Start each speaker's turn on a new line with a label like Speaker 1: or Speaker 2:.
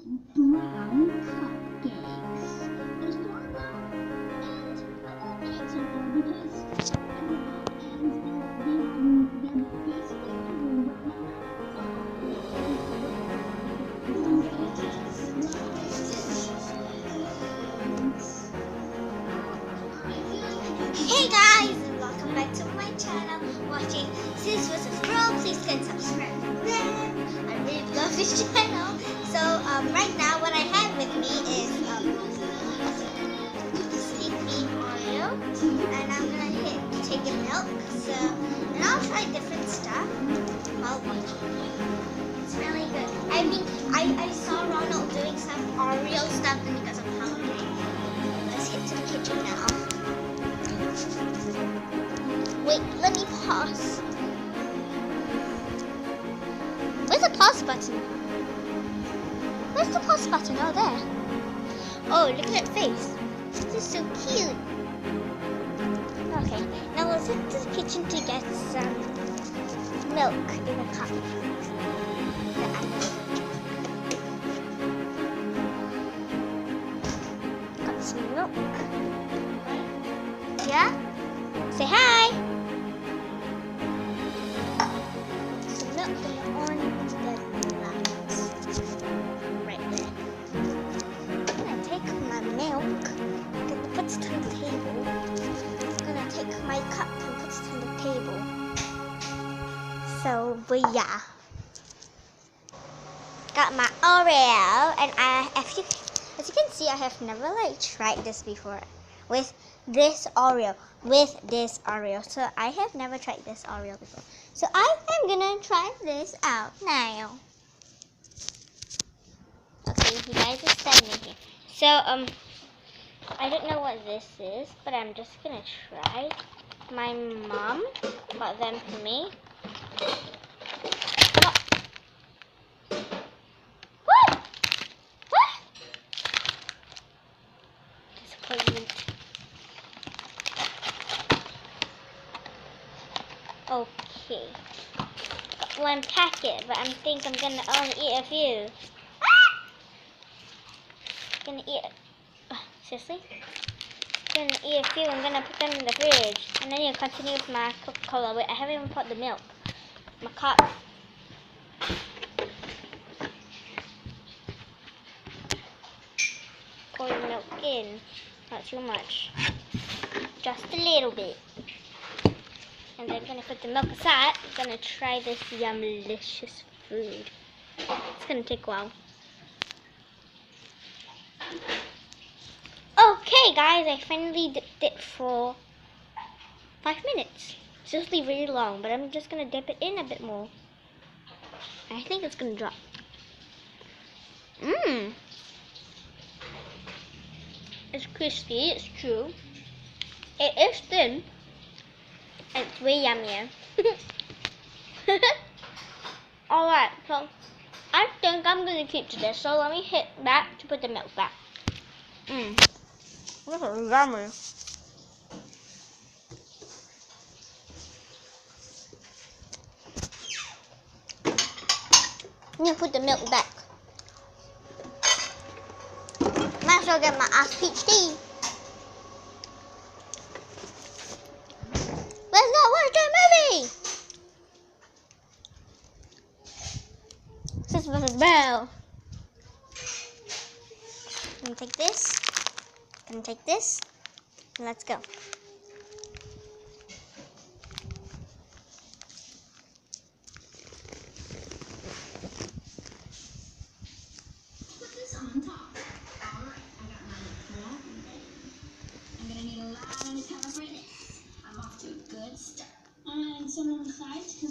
Speaker 1: brown cupcakes. There's four of them, and I don't think so far because they're basically brown, but not
Speaker 2: Hey guys, welcome back to my channel. Watching Sis vs. World. Please can subscribe to them. I really love this channel. So right now what I have with me is sweet bean Oreo, and I'm gonna take the milk. So and I'll try different stuff while watching. It's really good. I mean, I saw Ronald doing some Oreo stuff and because I'm hungry. Let's get to the kitchen now. Wait, let me pause. Where's the pause button? Where's the pause button? Oh, there. Oh, look at that face. This is so cute. Okay, now let's head to the kitchen to get some milk in a cup. Got some milk. Yeah? Say hi! So milk on the glass. Right there. I'm gonna take my milk. I'm gonna put it on the table. I'm gonna take my cup and put it on the table. So, but yeah. Got my Oreo, and as you can see, I have never tried this before with this Oreo. So I have never tried this Oreo before. So I am gonna try this out now. Okay, you guys are standing here. So I don't know what this is, but I'm just gonna try. My mom bought them for me. What? Disappointment. Okay. Got one packet, but I think I'm gonna only eat a few. Gonna eat. Seriously? Gonna eat a few. I'm gonna put them in the fridge, and then you'll continue with my Coca-Cola. Wait, I haven't even put the milk. My cup. Pour the milk in. Not too much. Just a little bit. And then I'm gonna put the milk aside. I'm gonna try this yumlicious food. It's gonna take a while. Okay guys, I finally dipped it for 5 minutes. It's usually really long, but I'm just gonna dip it in a bit more. I think it's gonna drop. It's crispy, it's true. It is thin. And it's way yummier. Alright, so I think I'm gonna keep to this. So let me hit back to put the milk back. This is yummy. I'm gonna put the milk back. Might as well get my Ask Peach tea. Let's go watch a movie! Sis vs. Belle. Gonna take this. Gonna take this. And let's go.
Speaker 1: put this on top. Alright, I got my milk ready. I'm gonna need a lot of time for this. I'm off to a good start. And some on the sides because